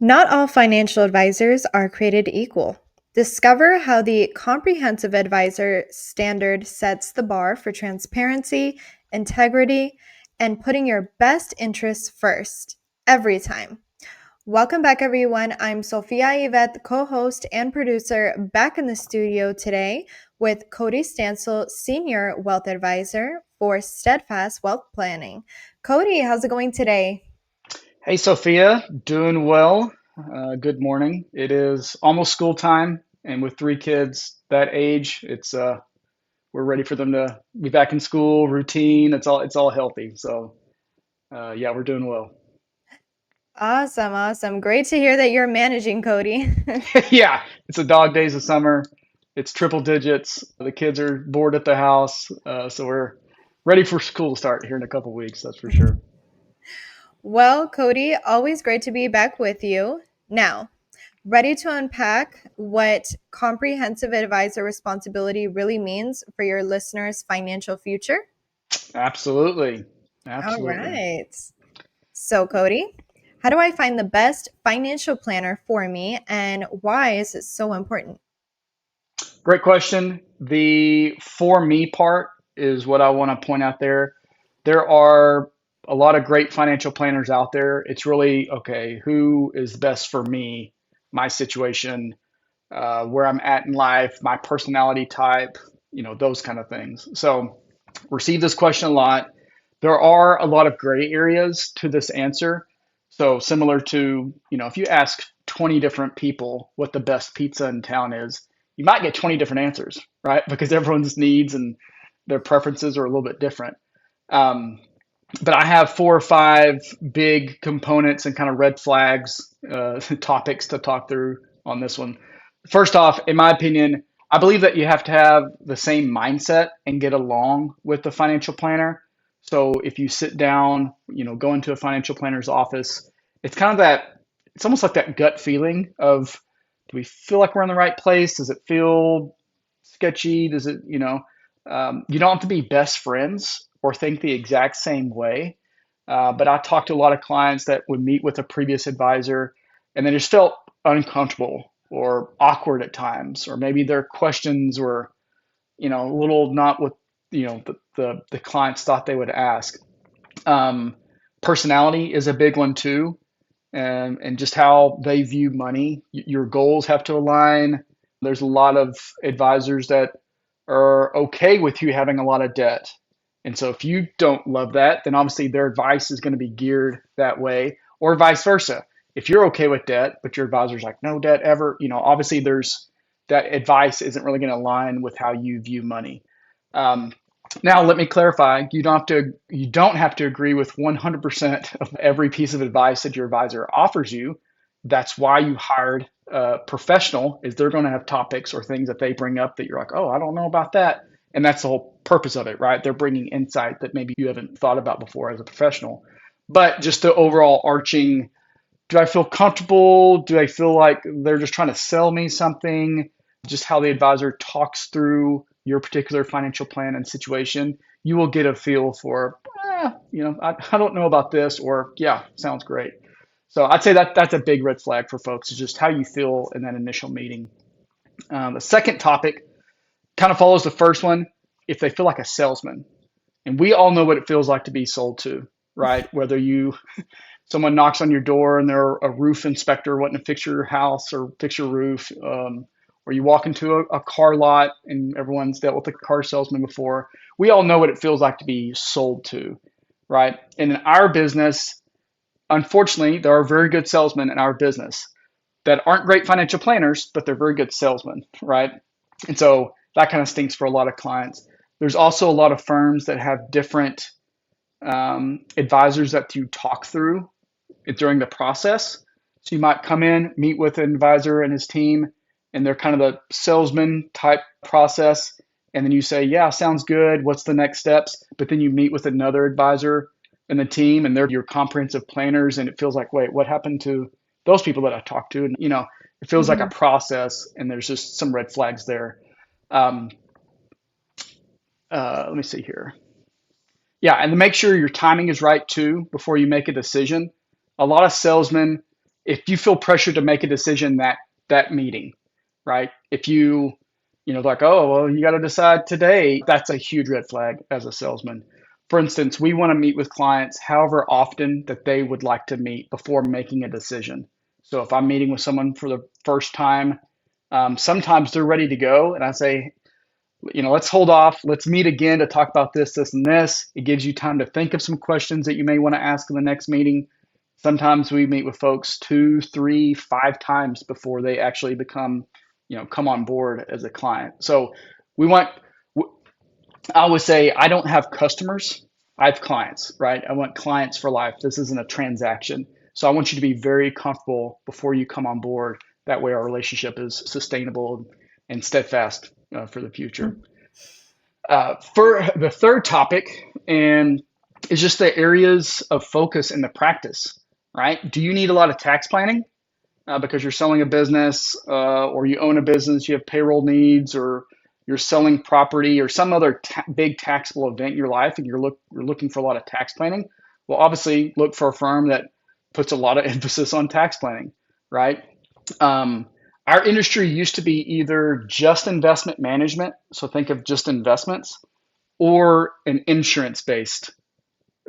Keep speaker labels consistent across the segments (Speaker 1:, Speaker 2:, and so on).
Speaker 1: Not all financial advisors are created equal. Discover how the comprehensive advisor standard sets the bar for transparency, integrity, and putting your best interests first every time. Welcome back, everyone. I'm Sophia Yvette, co host and producer, back in the studio today with Cody Stansell, Senior Wealth Advisor for Steadfast Wealth Planning. Cody, how's it going today?
Speaker 2: Hey, Sophia, doing well. Good morning. It is almost school time, and with three kids that age, it's we're ready for them to be back in school, routine. It's all healthy. So yeah, we're doing well.
Speaker 1: Awesome, awesome. Great to hear that you're managing, Cody.
Speaker 2: Yeah, it's a dog days of summer. It's triple digits. The kids are bored at the house, so we're ready for school to start here in a couple weeks. That's for sure.
Speaker 1: Well, Cody, always great to be back with you. Now, ready to unpack what comprehensive advisor responsibility really means for your listeners' financial future?
Speaker 2: Absolutely,
Speaker 1: All
Speaker 2: absolutely.
Speaker 1: right. So, Cody, how do I find the best financial planner for me and why is it so important?
Speaker 2: Great question. The for me part is what I want to point out there. There are a lot of great financial planners out there. It's really, okay, who is best for me, my situation, where I'm at in life, my personality type, those kind of things. So, receive this question a lot. There are a lot of gray areas to this answer. So, similar to, if you ask 20 different people what the best pizza in town is, you might get 20 different answers, right? Because everyone's needs and their preferences are a little bit different. Um, but I have four or five big components and kind of red flags, topics to talk through on this one. First off, in my opinion, I believe that you have to have the same mindset and get along with the financial planner. So if you sit down, go into a financial planner's office, it's kind of it's almost like that gut feeling of, do we feel like we're in the right place? Does it feel sketchy? Does it, you don't have to be best friends or think the exact same way. But I talked to a lot of clients that would meet with a previous advisor and they just felt uncomfortable or awkward at times, or maybe their questions were, a little not what, the clients thought they would ask. Um, Personality is a big one too, and just how they view money. Your goals have to align. There's a lot of advisors that are okay with you having a lot of debt. And so if you don't love that, then obviously their advice is going to be geared that way, or vice versa. If you're okay with debt, but your advisor's like, no debt ever, obviously there's that advice isn't really going to align with how you view money. Um, Now, let me clarify. You don't have to agree with 100% of every piece of advice that your advisor offers you. That's why you hired a professional. Is they're going to have topics or things that they bring up that you're like, oh, I don't know about that. And that's the whole purpose of it, right? They're bringing insight that maybe you haven't thought about before as a professional. But just the overall arching, do I feel comfortable? Do I feel like they're just trying to sell me something? Just how the advisor talks through your particular financial plan and situation, you will get a feel for, I don't know about this, or yeah, sounds great. So I'd say that that's a big red flag for folks, is just how you feel in that initial meeting. The second topic kind of follows the first one. If they feel like a salesman, and we all know what it feels like to be sold to, right? Whether someone knocks on your door and they're a roof inspector wanting to fix your house or fix your roof, or you walk into a car lot and everyone's dealt with a car salesman before. We all know what it feels like to be sold to, right? And in our business, unfortunately, there are very good salesmen in our business that aren't great financial planners, but they're very good salesmen, right? And so that kind of stinks for a lot of clients. There's also a lot of firms that have different advisors that you talk through during the process. So you might come in, meet with an advisor and his team, and they're kind of the salesman type process. And then you say, yeah, sounds good. What's the next steps? But then you meet with another advisor and the team, and they're your comprehensive planners. And it feels like, wait, what happened to those people that I talked to? And, it feels like a
Speaker 1: Mhm.
Speaker 2: process, and there's just some red flags there. Um, Let me see here. Yeah, and to make sure your timing is right too before you make a decision. A lot of salesmen if you feel pressure to make a decision that meeting, right? If like, oh, well, you got to decide today, that's a huge red flag as a salesman. For instance, we want to meet with clients however often that they would like to meet before making a decision. So if I'm meeting with someone for the first time, sometimes they're ready to go, and I say, let's hold off. Let's meet again to talk about this, this, and this. It gives you time to think of some questions that you may want to ask in the next meeting. Sometimes we meet with folks 2, 3, 5 times before they actually come on board as a client. So we want, I always say, I don't have customers. I have clients, right? I want clients for life. This isn't a transaction. So I want you to be very comfortable before you come on board. That way our relationship is sustainable and steadfast for the future. For the third topic, and is just the areas of focus in the practice, right? Do you need a lot of tax planning because you're selling a business or you own a business, you have payroll needs, or you're selling property or some other big taxable event in your life, and you're looking for a lot of tax planning? Well, obviously, look for a firm that puts a lot of emphasis on tax planning, right? Um, our industry used to be either just investment management, so think of just investments, or an insurance based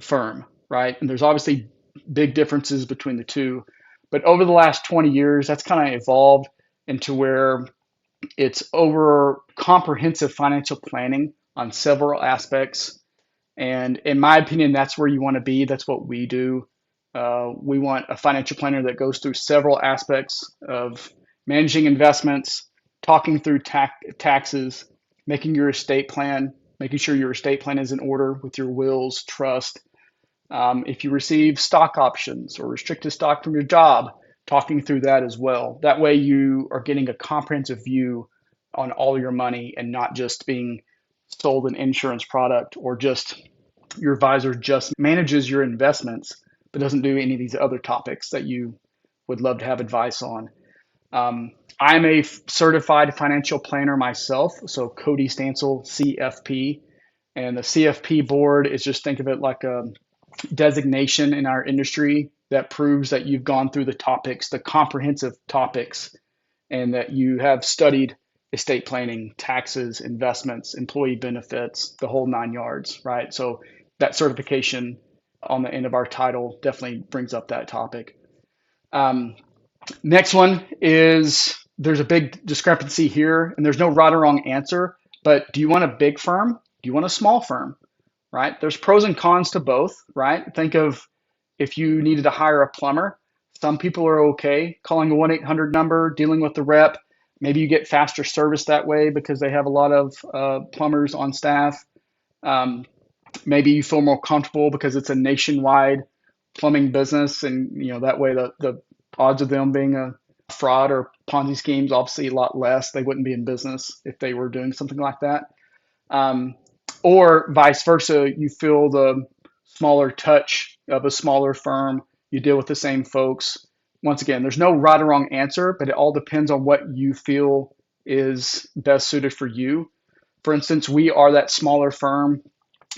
Speaker 2: firm, right? And there's obviously big differences between the two. But over the last 20 years, that's kind of evolved into where it's over comprehensive financial planning on several aspects. And in my opinion, that's where you want to be. That's what we do. We want a financial planner that goes through several aspects of managing investments, talking through taxes, making your estate plan, making sure your estate plan is in order with your wills, trust. If you receive stock options or restricted stock from your job, talking through that as well. That way you are getting a comprehensive view on all your money and not just being sold an insurance product, or just your advisor just manages your investments but doesn't do any of these other topics that you would love to have advice on. I'm a certified financial planner myself, so Cody Stansell, CFP. And the CFP board is, just think of it like a designation in our industry that proves that you've gone through the topics, the comprehensive topics, and that you have studied estate planning, taxes, investments, employee benefits, the whole 9 yards, right? So that certification on the end of our title definitely brings up that topic. Next one is, there's a big discrepancy here, and there's no right or wrong answer, but do you want a big firm? Do you want a small firm? Right? There's pros and cons to both, right? Think of if you needed to hire a plumber. Some people are okay calling a 1-800 number, dealing with the rep. Maybe you get faster service that way because they have a lot of plumbers on staff. Maybe you feel more comfortable because it's a nationwide plumbing business, and that way the odds of them being a fraud or Ponzi schemes obviously a lot less. They wouldn't be in business if they were doing something like that. Or vice versa, you feel the smaller touch of a smaller firm, you deal with the same folks. Once again, there's no right or wrong answer, but it all depends on what you feel is best suited for you. For instance, we are that smaller firm.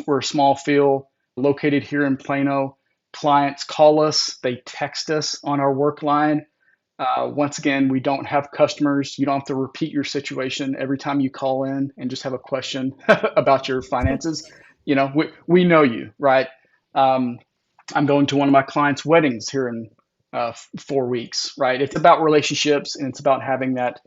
Speaker 2: We're a small feel located here in Plano. Clients call us, they text us on our work line. Once again, we don't have customers. You don't have to repeat your situation every time you call in and just have a question about your finances. We know you, right? I'm going to one of my clients' weddings here in 4 weeks, right? It's about relationships, and it's about having that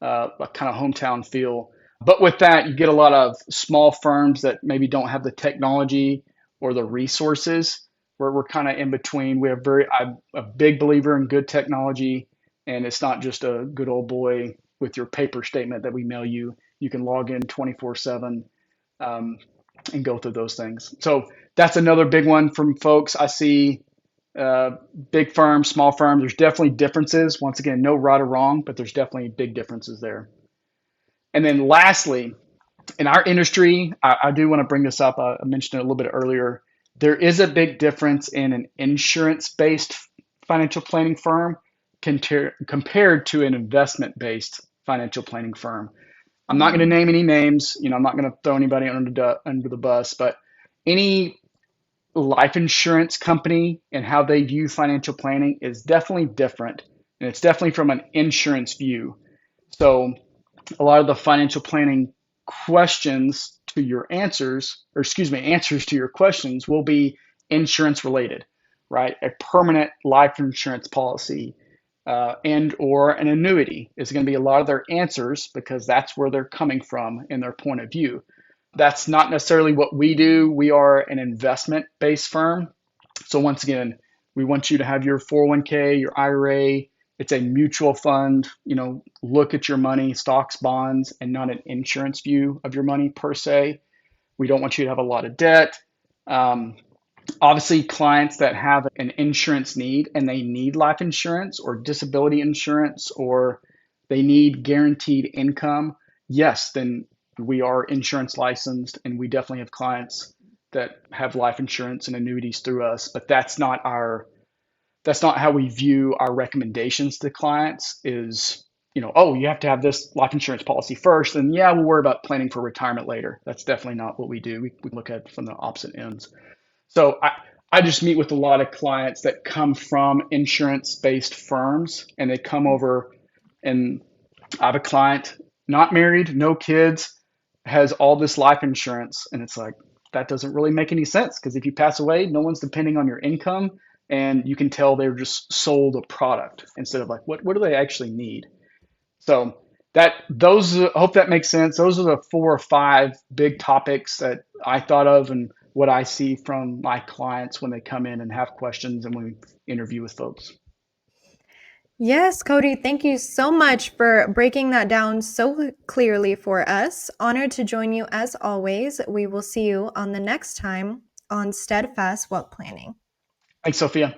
Speaker 2: kind of hometown feel. But with that, you get a lot of small firms that maybe don't have the technology or the resources, where we're kind of in between. I'm a big believer in good technology, and it's not just a good old boy with your paper statement that we mail you. You can log in 24/7 and go through those things. So that's another big one from folks. I see big firms, small firms. There's definitely differences. Once again, no right or wrong, but there's definitely big differences there. And then lastly, in our industry, I do want to bring this up. I mentioned it a little bit earlier. There is a big difference in an insurance-based financial planning firm compared to an investment-based financial planning firm. I'm not going to name any names. I'm not going to throw anybody under the bus, but any life insurance company and how they view financial planning is definitely different. And it's definitely from an insurance view. So a lot of the financial planning questions to your answers, or excuse me, answers to your questions will be insurance related, right? A permanent life insurance policy and or an annuity is going to be a lot of their answers because that's where they're coming from in their point of view. That's not necessarily what we do. We are an investment based firm. So once again, we want you to have your 401k, your IRA. It's a mutual fund. Look at your money, stocks, bonds, and not an insurance view of your money per se. We don't want you to have a lot of debt. Um, Obviously, clients that have an insurance need and they need life insurance or disability insurance or they need guaranteed income, yes, then we are insurance licensed and we definitely have clients that have life insurance and annuities through us, but that's not how we view our recommendations to clients is, oh, you have to have this life insurance policy first, and yeah, we'll worry about planning for retirement later. That's definitely not what we do. We look at it from the opposite ends. So I just meet with a lot of clients that come from insurance based firms and they come over and I have a client, not married, no kids, has all this life insurance. And it's like, that doesn't really make any sense because if you pass away, no one's depending on your income. And you can tell they're just sold a product instead of like, what do they actually need? So I hope that makes sense. Those are the 4 or 5 big topics that I thought of and what I see from my clients when they come in and have questions and when we interview with folks.
Speaker 1: Yes, Cody, thank you so much for breaking that down so clearly for us. Honored to join you as always. We will see you on the next time on Steadfast Wealth Planning.
Speaker 2: Thanks, Sophia.